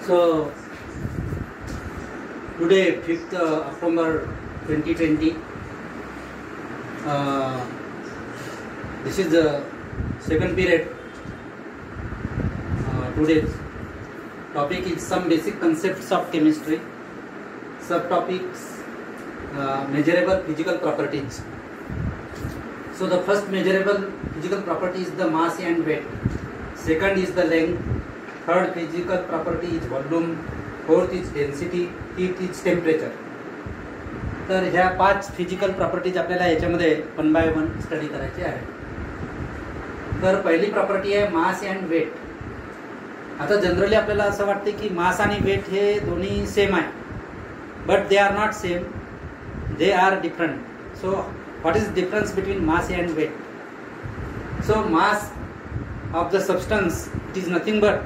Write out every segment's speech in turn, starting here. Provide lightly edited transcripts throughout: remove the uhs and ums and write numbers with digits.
So today 5th October 2020, this is the second period. Today's topic is some basic concepts of chemistry. Subtopics measurable physical properties. So the first measurable physical property is the mass and weight. Second is the length. Third physical property is volume. Fourth is density. Fifth is temperature. तर ह्या 5 physical properties आपल्याला याच्यामध्ये one by one study करायची आहे. तर पहिली property आहे मास and weight. आता जनरली आपल्याला असं वाटते की मास आणि वेट हे दोन्ही सेम आहे, but they are not same, they are different. So what is difference between mass and weight? So mass of the substance, it is nothing but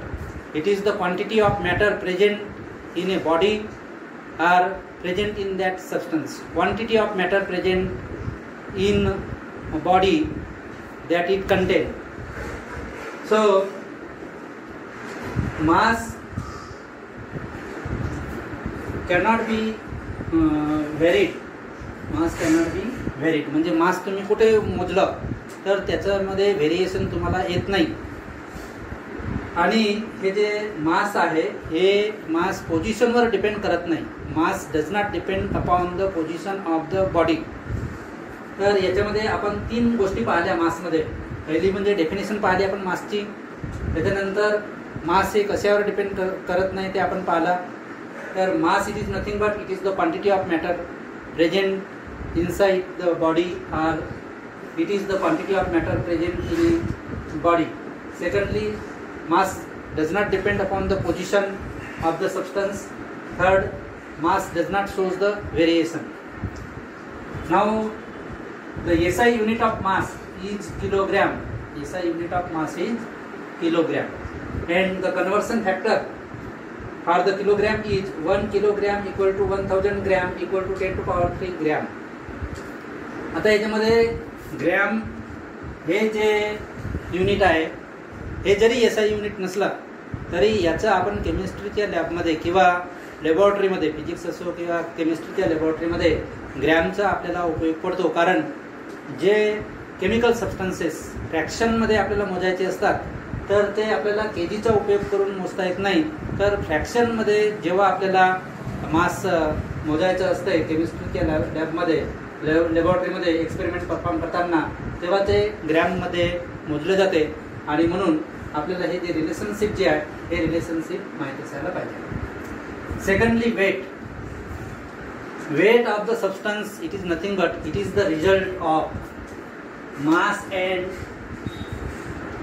it is the quantity of matter present in a body or present in that substance. Quantity of matter present in a body that it contains. So mass cannot be varied. Mass cannot be varied. म्हणजे मास तुम्ही कुठे मोजलं तर त्याच्यामध्ये variation तुम्हाला येत नाही. आणि हे जे मास आहे हे मास पोझिशनवर डिपेंड करत नाही. Mass does not depend upon the position of the body. तर याच्यामध्ये आपण 3 गोष्टी पाहिल्या मासमध्ये. पहिली म्हणजे डेफिनेशन पाहिली आपण मासची. त्याच्यानंतर मास हे कशावर डिपेंड करत नाही ते आपण पाहिला. तर mass it is nothing but it is the quantity of matter present inside the body or it is the quantity of matter present in the body. Secondly, mass does not depend upon the position of the substance. Third, mass does not shows the variation. Now the SI unit of mass is kilogram. SI unit of mass is kilogram, and the conversion factor for the kilogram is 1 kilogram equal to 1000 gram equal to 10 to power 3 gram. आता याच्यामध्ये gram हे जे unit आहे हे जरी SI unit नसला तरी याचा आपण केमिस्ट्रीच्या लॅबमध्ये किंवा लॅबॉरेटरीमध्ये, फिजिक्स असो किंवा केमिस्ट्रीच्या लॅबॉरेटरीमध्ये ग्रॅमचा आपल्याला उपयोग पडतो. कारण जे केमिकल सबस्टन्सेस फ्रॅक्शनमध्ये आपल्याला मोजायचे असतात तर ते आपल्याला केजीचा उपयोग करून मोजता येत नाही. तर फ्रॅक्शनमध्ये जेव्हा आपल्याला मास मोजायचं असतं केमिस्ट्रीच्या लॅबमध्ये, लॅबॉरेटरीमध्ये एक्सपेरिमेंट परफॉर्म करताना, तेव्हा ते ग्रॅममध्ये मोजले जाते. आणि म्हणून आपल्याला हे जे रिलेशनशिप जे आहे हे रिलेशनशिप माहिती असायला पाहिजे. Secondly weight. Weight of the substance it is nothing but it is the result of mass and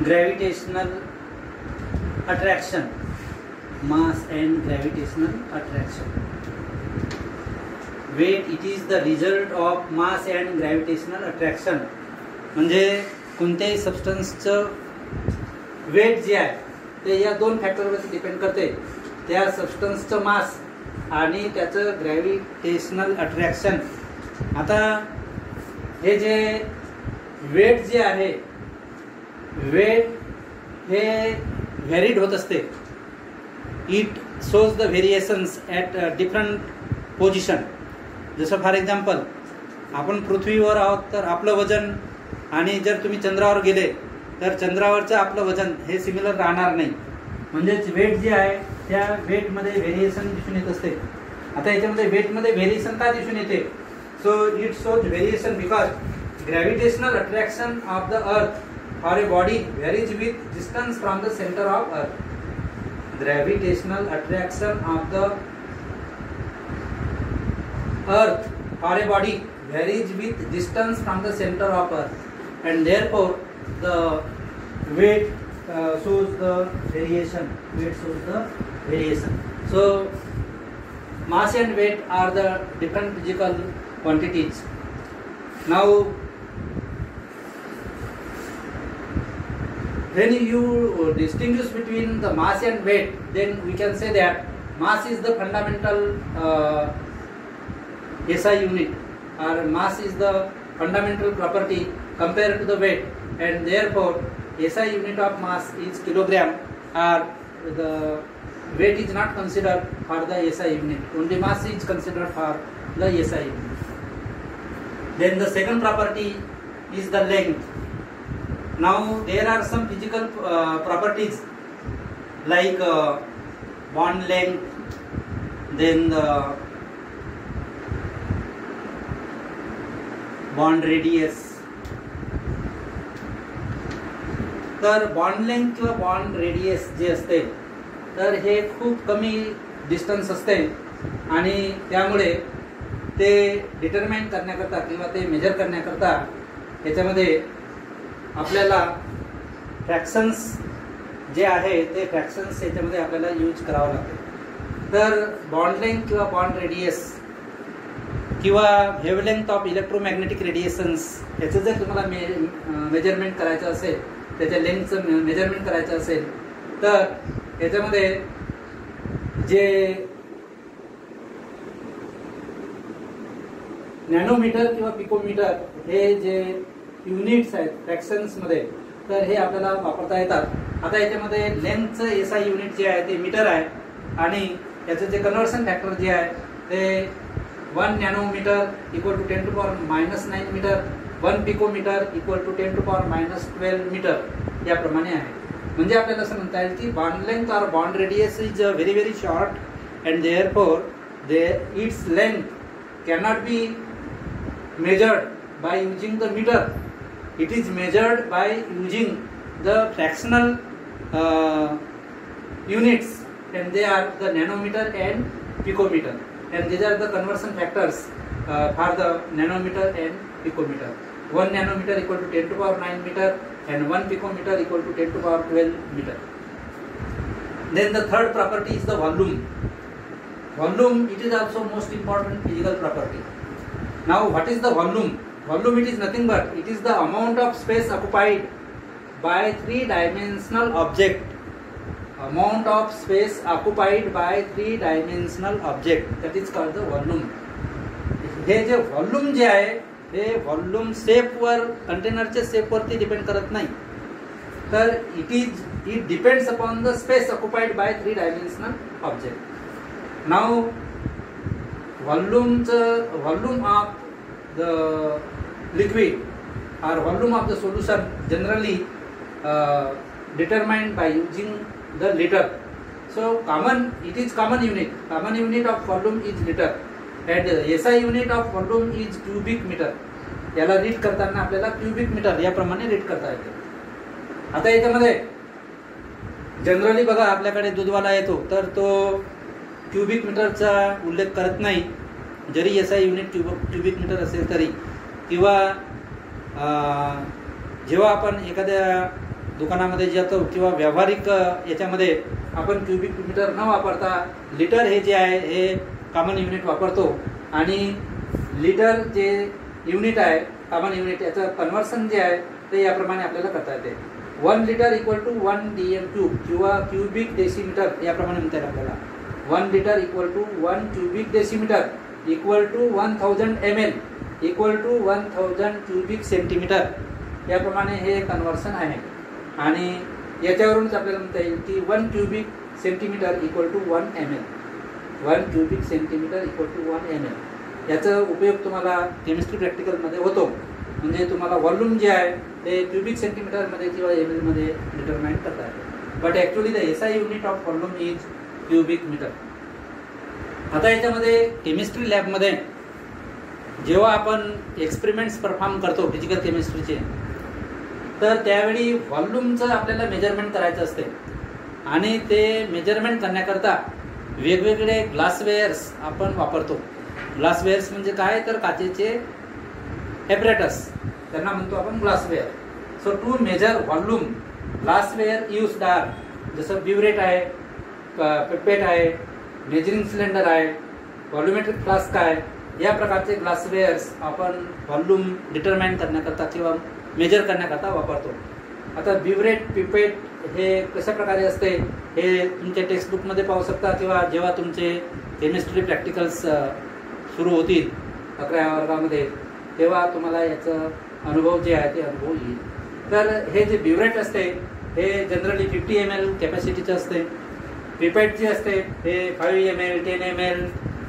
gravitational attraction. Mass and gravitational attraction. Weight it is the result of mass and gravitational attraction. म्हणजे कोणत्याही सबस्टन्सचं weight जे आहे ते या 2 फॅक्टरवर depend करते. त्या सबस्टन्सचं मास आणि त्याचं ग्रॅव्हिटेशनल अट्रॅक्शन. आता हे जे वेट जे आहे, वेट हे व्हेरिड होत असते. It shows the variations at different position. जसं फॉर एक्झाम्पल आपण पृथ्वीवर आहोत तर आपलं वजन, आणि जर तुम्ही चंद्रावर गेले तर चंद्रावरचं आपलं वजन हे सिमिलर राहणार नाही. म्हणजेच वेट जे आहे त्या वेटमध्ये व्हेरिएशन दिसून येत असते. आता याच्यामध्ये वेटमध्ये व्हेरिएशन का दिसून येते? So it shows variation because gravitational attraction of the earth for a body varies with distance from the centre of earth. Gravitational attraction of the earth for a body varies with distance from the center of earth, and therefore the weight shows the variation. Weight shows the variation. So mass and weight are the different physical quantities. Now when you distinguish between the mass and weight, then we can say that mass is the fundamental SI unit, or mass is the fundamental property compared to the weight, and therefore SI unit of mass is kilogram, or the weight is not considered for the SI unit. Only mass is considered for the SI unit. Then the second property is the length. Now there are some physical properties like bond length, then the bond radius. तर bond length किंवा bond radius जे असते तर हे खूप कमी distance असते आणि त्यामुळे ते डिटरमाइन करण्याकरता किंवा ते मेजर करण्याकरता याच्यामध्ये आपल्याला फ्रॅक्शन्स जे आहे ते फ्रॅक्शन्स याच्यामध्ये आपल्याला यूज करावं लागते. तर बॉन्ड लेंथ किंवा बॉन्ड रेडियस किंवा वेव्हलेंथ ऑफ इलेक्ट्रोमॅग्नेटिक रेडिएशन्स याचं जर तुम्हाला मेजरमेंट करायचं असेल, त्याच्या लेंथचं मेजरमेंट करायचं असेल तर याच्यामध्ये जे नॅनोमीटर किंवा पिकोमीटर हे जे युनिट्स आहेत फ्रॅक्शन्समध्ये तर हे आपल्याला वापरता येतात. आता याच्यामध्ये लेंथचं एसआय युनिट जे आहे ते मीटर आहे आणि याचं जे कन्व्हर्सन फॅक्टर जे आहे ते 1 nanometre equal to 10 to the power -9 metre, 1 picometre equal to 10 to the power -12 metre याप्रमाणे आहे. म्हणजे आपल्याला असं म्हणता येईल की bond length or bond radius is very very short and therefore its length cannot be measured by using the meter. It is measured by using the fractional units, and they are the nanometer and picometer, and these are the conversion factors for the nanometer and picometer. 1 nanometer equal to 10 to the power 9 meter and 1 picometer equal to 10 to the power 12 meter. Then the third property is the volume. Volume, it is also most important physical property. Now what is the volume? Volume, it is nothing but it is the amount of space occupied by three-dimensional object. Amount of space occupied by three-dimensional object, that is called the volume. हे जे volume जे आहे हे volume शेपवर कंटेनरच्या शेपवरती depend करत नाही, तर it depends upon the space occupied by three-dimensional object. Now volume of the liquid or volume of the solution generally determined by using the liter. So it is common unit. Common unit of volume is liter and SI unit of volume is cubic meter. याला read करताना आपल्याला cubic metre याप्रमाणे read करता येते. आता याच्यामध्ये generally बघा आपल्याकडे दूधवाला येतो तर तो क्यूबिक मीटरचा उल्लेख करत नाही, जरी एसआय युनिट क्यूबिक मीटर असेल तरी. किंवा जेव्हा आपण एखाद्या दुकानामध्ये जातो किंवा व्यावहारिक याच्यामध्ये आपण क्यूबिक मीटर न वापरता लिटर हे जे आहे हे कॉमन युनिट वापरतो आणि लिटर जे युनिट आहे कॉमन युनिट याचं कन्व्हर्सन जे आहे ते याप्रमाणे आपल्याला करता येते. 1 लिटर इक्वल टू 1 DM³ किंवा क्यूबिक डेसिमीटर याप्रमाणे म्हणता येईल आपल्याला. 1 litre equal to 1 cubic decimetre equal to 1000 ml इक्वल टू 1000 क्यूबिक सेंटीमीटर याप्रमाणे हे कन्व्हर्सन आहे. आणि याच्यावरूनच आपल्याला म्हणता येईल की 1 cubic centimetre equal to 1 ml. 1 cubic centimetre equal to 1 ml याचा उपयोग तुम्हाला केमिस्ट्री प्रॅक्टिकलमध्ये होतो. म्हणजे तुम्हाला व्हॉल्यूम जे आहे ते क्यूबिक सेंटीमीटरमध्ये किंवा ml मध्ये डिटरमाइन करता येते. But actually the SI unit of volume is cubic metre. आता याच्यामध्ये केमिस्ट्री लॅबमध्ये जेव्हा आपण एक्सपेरिमेंट्स परफॉर्म करतो फिजिकल केमिस्ट्रीचे तर त्यावेळी व्हॉल्यूमचं आपल्याला मेजरमेंट करायचं असते आणि ते मेजरमेंट करण्याकरता वेगवेगळे ग्लासवेअर्स आपण वापरतो. ग्लासवेअर्स म्हणजे काय तर काचेचे ॲपरेटस त्यांना म्हणतो आपण glassware. So to measure volume glassware used are जसं ब्युरेट आहे, पिपेट आहे, मेजरिंग सिलेंडर आहे, व्हॉल्युमेट्रिक फ्लास्क आहे. या प्रकारचे ग्लासवेअर्स आपण व्हॉल्यूम डिटरमाइन करण्याकरता किंवा मेजर करण्याकरता वापरतो. आता ब्युरेट पिपेट हे कशा प्रकारे असते हे तुमच्या टेक्स्टबुकमध्ये पाहू शकता किंवा जेव्हा तुमचे केमिस्ट्री प्रॅक्टिकल्स सुरू होतील 11व्या वर्गामध्ये तेव्हा तुम्हाला याचं अनुभव जे आहे ते अनुभव येईल. तर हे जे ब्युरेट असते हे जनरली 50 ml कॅपॅसिटीचं असते पिपेटची असते हे 5 ml 10 ml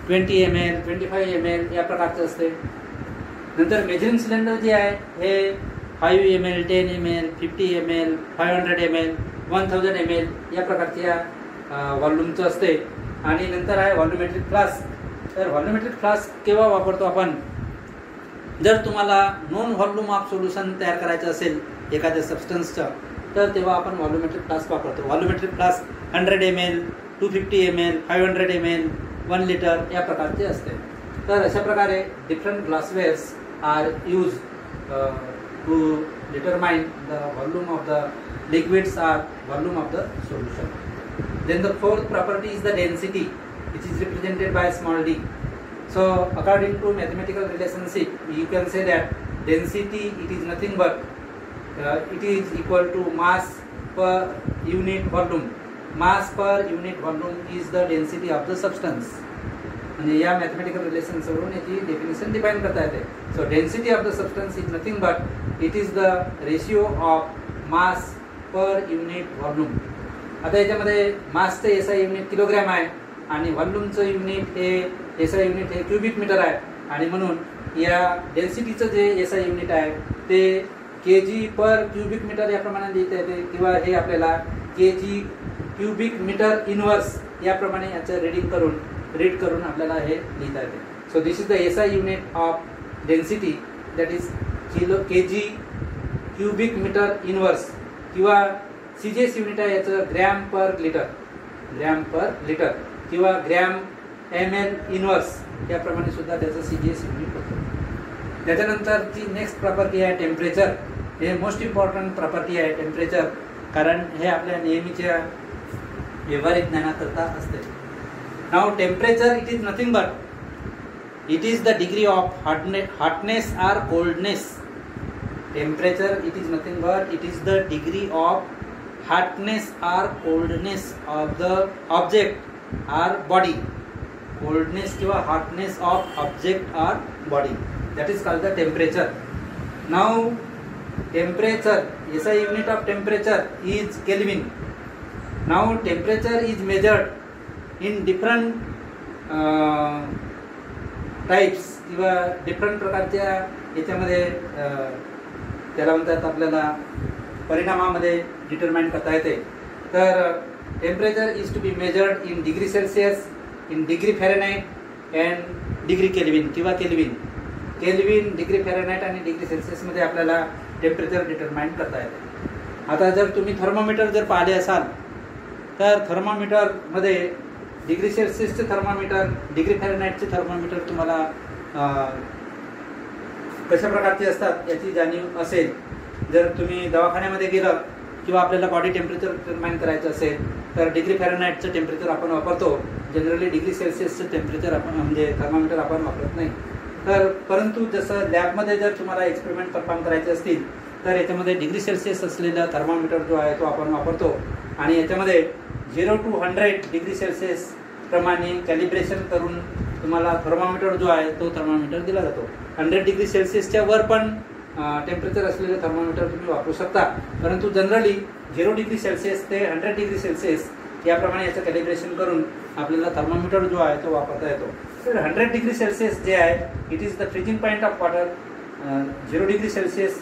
20 ml 25 ml या प्रकारचं असते. नंतर मेजरिंग सिलेंडर जे आहे हे 5 ml 10 ml 50 ml 500 ml 1000 ml या प्रकारच्या व्हॉल्यूमचं असते. आणि नंतर आहे व्हॉल्यूमेट्रिक फ्लास्क. तर व्हॉल्यूमेट्रिक फ्लास्क केव्हा वापरतो आपण, जर तुम्हाला नॉन व्हॉल्यूम ऑफ सोल्युशन तयार करायचं असेल एखाद्या सबस्टन्सचं, तर तेव्हा आपण व्हॉल्यूमेट्रिक फ्लास्क वापरतो. Volumetric flask 100 ml 250 ml 500 ml 1 litre या प्रकारचे असते. तर अशा प्रकारे different glasswares are used to determine the volume of the liquids or volume of the solution. Then the fourth property is the density, which is represented by small d. So according to mathematical relationship, you can say that density, it is nothing but it is equal to mass per unit volume. Mass per unit volume is the density of the substance. म्हणजे या mathematical relations वरून याची definition define करता येते. So density of the substance is nothing but it is the ratio of mass per unit volume. आता याच्यामध्ये मासचं SI unit kilogram आहे आणि व्हॉल्यूमचं युनिट हे एसआय युनिट हे क्युबिक मीटर आहे. आणि म्हणून या डेन्सिटीचं जे एसआय युनिट आहे ते केजी पर क्युबिक मीटर याप्रमाणे लिहिता येते, किंवा हे आपल्याला केजी क्युबिक मीटर इनवर्स याप्रमाणे याचं रीड करून आपल्याला हे लिहिता येते. So this is the SI unit of density, that is KG cubic metre inverse, किंवा सीजीएस युनिट आहे याचं ग्रॅम पर लिटर किंवा ग्रॅम ml इनवर्स याप्रमाणे सुद्धा त्याचं सीजीएस युनिट होतं. त्याच्यानंतरची नेक्स्ट प्रॉपर्टी आहे टेम्परेचर. हे मोस्ट इम्पॉर्टंट प्रॉपर्टी आहे टेम्परेचर, कारण हे आपल्या नेहमीच्या व्यावहारिक ज्ञानाकरता असते. Now temperature it is nothing but it is the degree of hotness or coldness. Temperature it is nothing but it is the degree of hotness or coldness of the object or body. Coldness किंवा hotness of object or body, that is called the temperature. Now temperature, SI unit of temperature is Kelvin. Now temperature is measured in different types किंवा different प्रकारच्या याच्यामध्ये त्याला म्हणतात आपल्याला परिणामामध्ये determine करता येते. तर temperature is to be measured in degree Celsius, in degree Fahrenheit and degree Kelvin किंवा केल्विन डिग्री फॅरेनहाइट आणि डिग्री सेल्सिअसमध्ये आपल्याला टेम्परेचर डिटरमाइन करता येते. आता जर तुम्ही थर्मोमीटर जर पाहिले असाल तर थर्मोमीटरमध्ये डिग्री सेल्सिअसचे थर्मोमीटर, डिग्री फॅरेनहाइटचे थर्मोमीटर तुम्हाला कशा प्रकारचे असतात याची जाणीव असेल. जर तुम्ही दवाखान्यामध्ये गेलं किंवा आपल्याला बॉडी टेम्परेचर डिटरमाइन करायचं असेल तर डिग्री फॅरेनहाइटचं टेम्परेचर आपण वापरतो. जनरली डिग्री सेल्सिअसचं टेम्परेचर आपण म्हणजे थर्मामीटर आपण वापरत नाही. तर परंतु जसं लॅबमध्ये जर तुम्हाला एक्सपेरिमेंट परफॉर्म करायचे असतील तर याच्यामध्ये डिग्री सेल्सिअस असलेला थर्मामीटर जो आहे तो आपण वापरतो. आणि याच्यामध्ये 0 to 100 डिग्री सेल्सिअस प्रमाणे कॅलिब्रेशन करून तुम्हाला थर्मामीटर जो आहे तो थर्मामीटर दिला जातो. 100 डिग्री सेल्सिअसच्या वर पण टेम्परेचर असलेलं थर्मोमीटर तुम्ही वापरू शकता. परंतु जनरली 0 डिग्री सेल्सिअस ते 100 डिग्री सेल्सिअस याप्रमाणे याचं कॅलिब्रेशन करून आपल्याला थर्मोमीटर जो आहे तो वापरता येतो. तर 100 डिग्री सेल्सिअस जे आहे it is the freezing point of water. 0 degree Celsius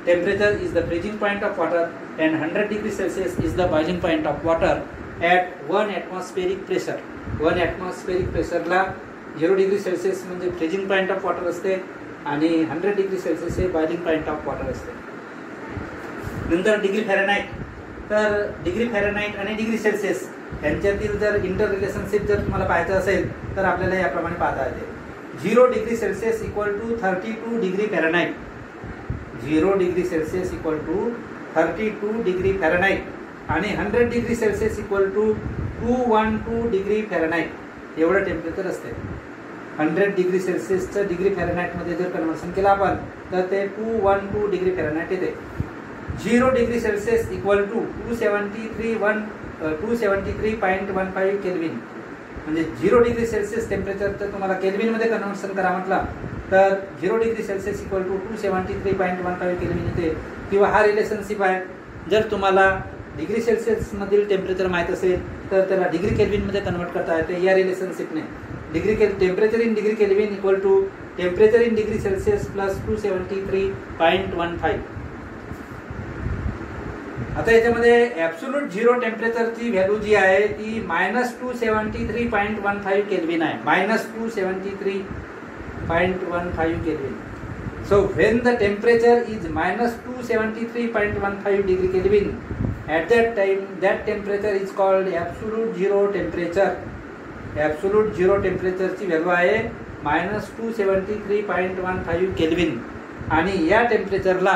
temperature is the freezing point of water and 100 degree Celsius is the boiling point of water at 1 atmospheric pressure. 1 atmospheric प्रेशरला 0 degree Celsius म्हणजे freezing point of water असते आणि 100 degree Celsius हे boiling point of water असते. नंतर degree Fahrenheit. तर degree Fahrenheit आणि degree Celsius यांच्यातील जर इंटर रिलेशनशिप जर तुम्हाला पाहायचं असेल तर आपल्याला याप्रमाणे पाहता येते. 0 degree Celsius equal to 32 degree Fahrenheit. 0 degree Celsius equal to 32 degree Fahrenheit आणि 100 degree Celsius equal to 212 degree Fahrenheit एवढं टेम्परेचर असते. 100 डिग्री सेल्सिअसचं डिग्री फॅरेनहाइटमध्ये जर कन्व्हर्सन केलं आपण तर ते 212 डिग्री फॅरेनहाइट येते. 0 degree Celsius equal to 273.15 Kelvin. म्हणजे 0 डिग्री सेल्सिअस टेम्परेचरचं तुम्हाला केल्विनमध्ये कन्व्हर्सन करा म्हटलं तर 0 degree Celsius equal to 273.15 Kelvin येते. किंवा हा रिलेशनशिप आहे. जर तुम्हाला डिग्री सेल्सिअसमधील टेम्परेचर माहीत असेल तर त्याला डिग्री केल्विनमध्ये कन्वर्ट करता येते या रिलेशनशिपने. Temperature in degree Kelvin equal to temperature in degree Celsius plus 273.15. आता याच्यामध्ये ॲब्सोल्यूट झिरो टेम्परेचरची व्हॅल्यू जी आहे ती -273.15 केल्विन आहे. -273.15 Kelvin. So when the temperature is -273.15 degree Kelvin, at that time that temperature is called absolute zero temperature. Absolute zero temperature ची value आहे -273.15 kelvin. आणि या टेम्परेचरला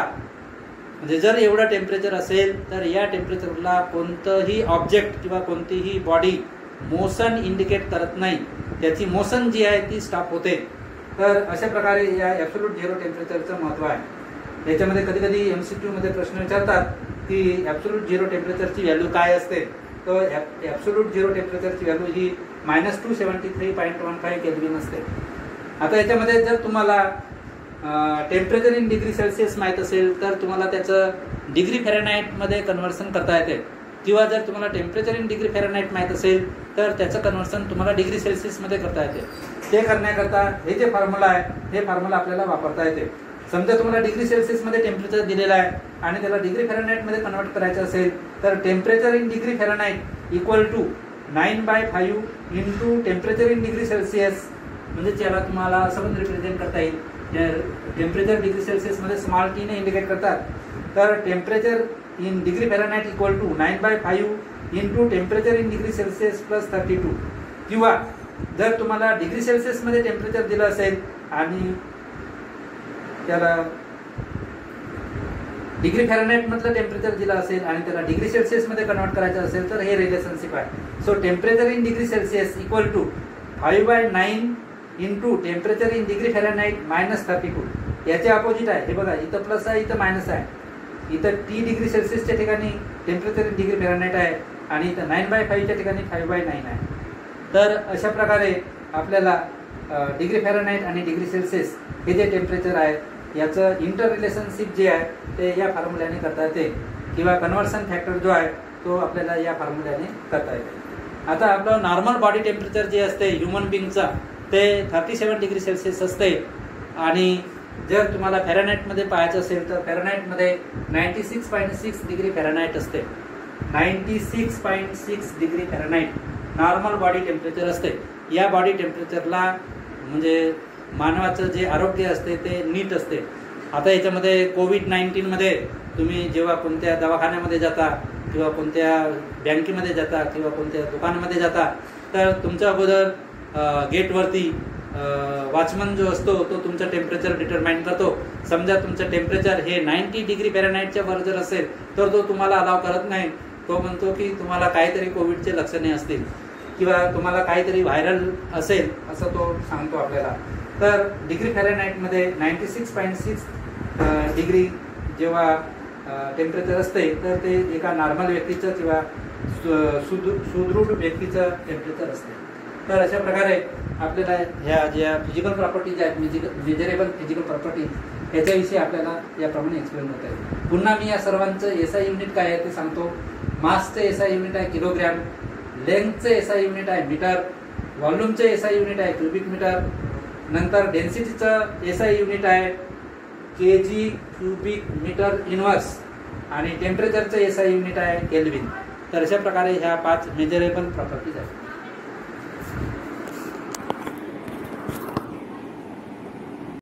म्हणजे जर एवढा टेम्परेचर असेल तर या टेम्परेचरला कोणतंही ऑब्जेक्ट किंवा कोणतीही बॉडी मोशन इंडिकेट करत नाही, त्याची मोशन जी आहे ती स्टॉप होते. तर अशा प्रकारे या ॲब्सोल्यूट झिरो टेम्परेचरचं महत्त्व आहे. याच्यामध्ये कधी कधी MCQ मध्ये प्रश्न विचारतात की ॲब्सोल्यूट झिरो टेम्परेचरची व्हॅल्यू काय असते. तर ॲब्सोल्यूट झिरो टेम्परेचरची व्हॅल्यू ही -273.15 केल्विन असते. आता याच्यामध्ये जर तुम्हाला टेम्परेचर इन डिग्री सेल्सिअस माहीत असेल तर तुम्हाला त्याचं डिग्री फॅरेनहाइटमध्ये कन्व्हर्सन करता येते, किंवा जर तुम्हाला टेम्परेचर इन डिग्री फॅरेनहाइट माहीत असेल तर त्याचं कन्व्हर्सन तुम्हाला डिग्री सेल्सिअसमध्ये करता येते. ते करण्याकरता हे जे फॉर्म्युला आहे हे फॉर्म्युला आपल्याला वापरता येते. समजा तुम्हाला डिग्री सेल्सिअसमध्ये टेम्परेचर दिलेलं आहे आणि त्याला डिग्री फॅरेनहाइटमध्ये कन्वर्ट करायचं असेल तर temperature in degree Fahrenheit equal to 9/5 into temperature in degree Celsius. म्हणजे त्याला तुम्हाला असं पण रिप्रेझेंट करता येईल. टेम्परेचर डिग्री सेल्सिअसमध्ये स्मॉल टी ने इंडिकेट करतात. तर temperature in degree Fahrenheit equal to 9/5 into temperature in degree Celsius plus 32. किंवा जर तुम्हाला डिग्री सेल्सिअसमध्ये टेम्परेचर दिलं असेल आणि त्याला डिग्री फॅरेनहाइटमधलं टेम्परेचर दिलं असेल आणि त्याला डिग्री सेल्सिअसमध्ये कन्वर्ट करायचं असेल तर हे रिलेशनशिप आहे. So temperature in degree Celsius equal to 5/9 into temperature in degree Fahrenheit -32. याचे अपोजिट आहे. हे बघा, इथं प्लस आहे, इथं मायनस आहे. इथं T डिग्री सेल्सिअसच्या ठिकाणी टेम्परेचर इन डिग्री फॅरेनहाइट आहे आणि इथं 9/5च्या ठिकाणी 5/9 आहे. तर अशा प्रकारे आपल्याला डिग्री फॅरेनहाइट आणि डिग्री सेल्सिअस हे जे टेम्परेचर आहे याचं इंटर रिलेशनशिप जे आहे ते या फॉर्म्युल्याने करता येते, किंवा कन्व्हर्सन फॅक्टर जो आहे तो आपल्याला या फॉर्म्युल्याने करता येते. आता आपलं नॉर्मल बॉडी टेम्परेचर जे असते ह्युमन बिंगचं ते 37 डिग्री सेल्सिअस असते. आणि जर तुम्हाला फॅरेनहाइटमध्ये पाहायचं असेल तर फॅरेनहाइटमध्ये 96.6 डिग्री फॅरेनहाइट असते. 96.6 degree Fahrenheit normal body temperature असते. या बॉडी टेम्परेचरला म्हणजे मानवाचं जे आरोग्य असते ते नीट असते. आता याच्यामध्ये कोविड-19मध्ये तुम्ही जेव्हा कोणत्या दवाखान्यामध्ये जाता किंवा कोणत्या बँकेमध्ये जाता किंवा कोणत्या दुकानामध्ये जाता तर तुमच्या अगोदर गेटवरती वॉचमन जो असतो तो तुमचं टेम्परेचर डिटरमाइन करतो. समजा तुमचं टेम्परेचर हे 90 डिग्री फॅरेनहाइटच्या वर जर असेल तर तो तुम्हाला अलाव करत नाही. तो म्हणतो की तुम्हाला काहीतरी कोविडचे लक्षणे असतील किंवा तुम्हाला काहीतरी व्हायरल असेल असं तो सांगतो आपल्याला. तर डिग्री फॅरेनहाइटमध्ये 96.6 डिग्री जेव्हा टेम्परेचर असते तर ते एका नॉर्मल व्यक्तीचं किंवा सुदृढ व्यक्तीचं टेम्परेचर असते. तर अशा प्रकारे आपल्याला ह्या ज्या फिजिकल प्रॉपर्टीज आहेत मेजरेबल फिजिकल प्रॉपर्टीज याच्याविषयी आपल्याला याप्रमाणे एक्सप्लेन होत आहे. पुन्हा मी या सर्वांचं SI युनिट काय आहे ते सांगतो. मासचं SI युनिट आहे किलोग्रॅम, लेंथचं SI युनिट आहे मीटर, व्हॉल्यूमचं SI युनिट आहे क्युबिक मीटर, नंतर डेन्सिटीचं SI युनिट आहे kg क्युबिक मीटर इनवर्स आणि टेम्परेचरचं SI युनिट आहे केल्विन. तर अशा प्रकारे ह्या 5 मेजरेबल प्रॉपर्टीज आहेत.